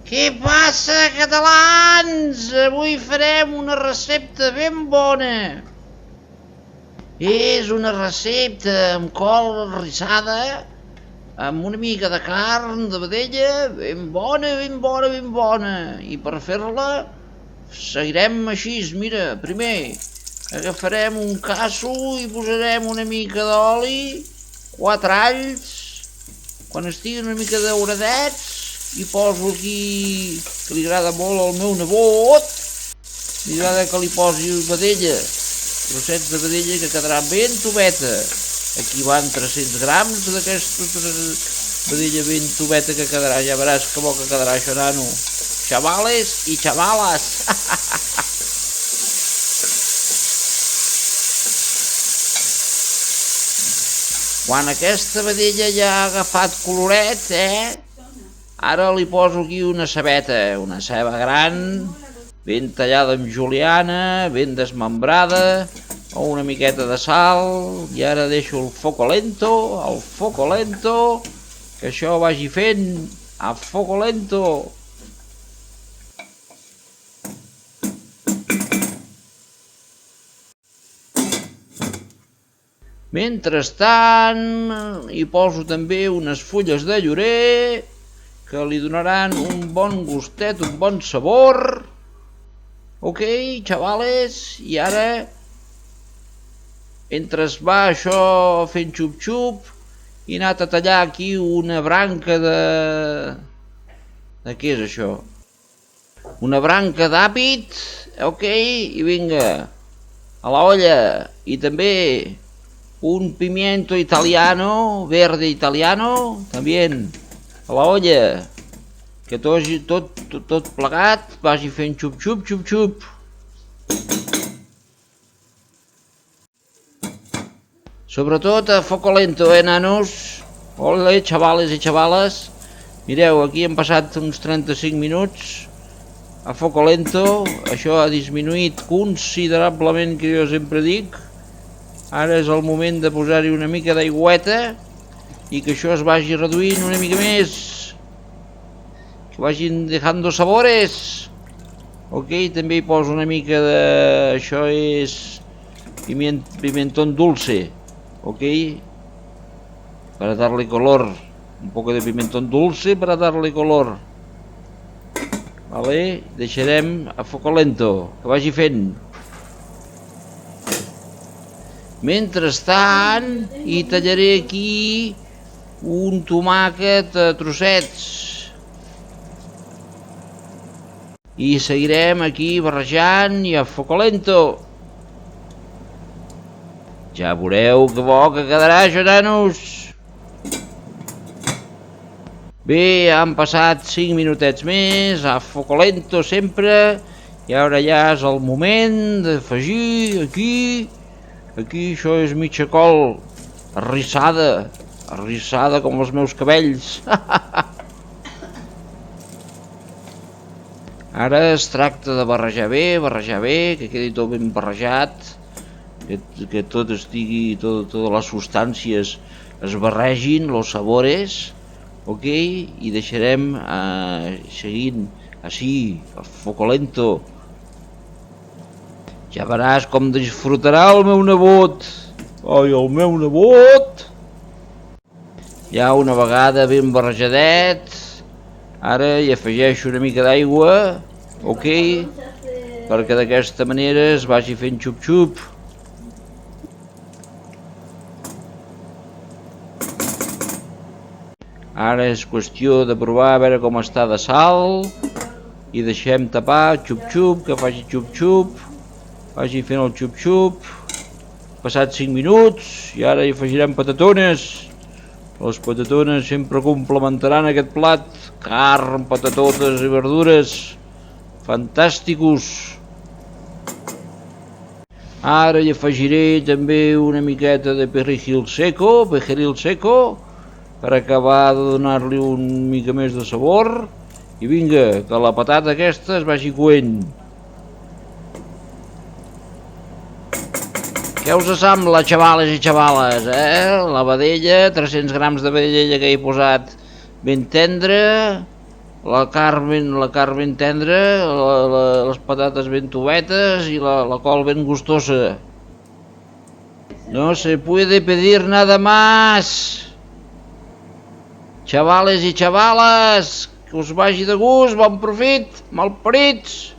Què passa, catalans? Avui farem una recepta ben bona. És una recepta amb col rissada, amb una mica de carn de vedella, ben bona, ben bona, ben bona. I per fer-la seguirem així, mira, primer agafarem un casso i posarem una mica d'oli, 4 alls, quan estiguin una mica dauradets, i poso aquí, que li agrada molt al meu nebot, li agrada que li posi vedella, trossets de vedella que quedarà ben tubeta. Aquí van 300 grams d'aquesta vedella ben tubeta que quedarà, ja veràs que bo que quedarà això, nano. Xavales i xavales. Quan aquesta vedella ja ha agafat coloret, ara li poso aquí una cebeta, una ceba gran, ben tallada amb juliana, ben desmembrada, o una miqueta de sal, i ara deixo el foco lento, que això vagi fent a foco lento. Mentrestant, hi poso també unes fulles de llorer, que li donaran un bon gustet, un bon sabor. Ok, xavales, i ara, mentre es va això fent xup-xup, he anat a tallar aquí una branca de... què és això? Una branca d'àpid, ok, i vinga, a la olla, i també un pimiento italiano, verde italiano, también a la olla, que tot plegat vagi fent xup-xup, xup-xup. Sobretot a foco lento, nanos? Ole, xavales i xavales. Mireu, aquí hem passat uns 35 minuts a foco lento. Això ha disminuït considerablement, que jo sempre dic. Ara és el moment de posar-hi una mica d'aigüeta i que això es vagi reduint una mica més, que vagin dejando sabores. Ok, també hi poso una mica de... això és pimentón dulce, ok, para darle color, un poco de pimentón dulce para darle color. Vale, deixarem a foco lento, que vagi fent. Mentrestant, hi tallaré aquí un tomàquet a trossets i seguirem aquí barrejant i a foco lento. Ja veureu que bo que quedarà això, nanos. Bé, han passat 5 minutets més, a foco lento sempre, i ara ja és el moment d'afegir aquí, això és mitja col arrissada com els meus cabells. Ara es tracta de barrejar bé, que quedi tot ben barrejat, que tot estigui, totes les substàncies es barregin, los sabores, ok, i deixarem seguint així, a foco lento. Ja veràs com disfrutarà el meu nebot. Ai, el meu nebot! Ja una vegada ben barrejadet, ara hi afegeixo una mica d'aigua, ok, perquè d'aquesta manera es vagi fent xup-xup. Ara és qüestió de provar a veure com està de sal, i deixem tapar, xup-xup, que faci xup-xup, vagi fent el xup-xup. Passat 5 minuts i ara hi afegirem patatones. Les patatones sempre complementaran aquest plat. Carn, patatotes i verdures. Fantàsticos. Ara hi afegiré també una miqueta de perejil seco, per acabar de donar-li una mica més de sabor. I vinga, que la patata aquesta es vagi coent. Què us sembla, xavales i xavales, La vedella, 300 grams de vedella que he posat ben tendra, la carn ben tendra, les patates ben tovetes i la col ben gustosa. No se puede pedir nada más. Xavales i xavales, que us vagi de gust, bon profit, malparits.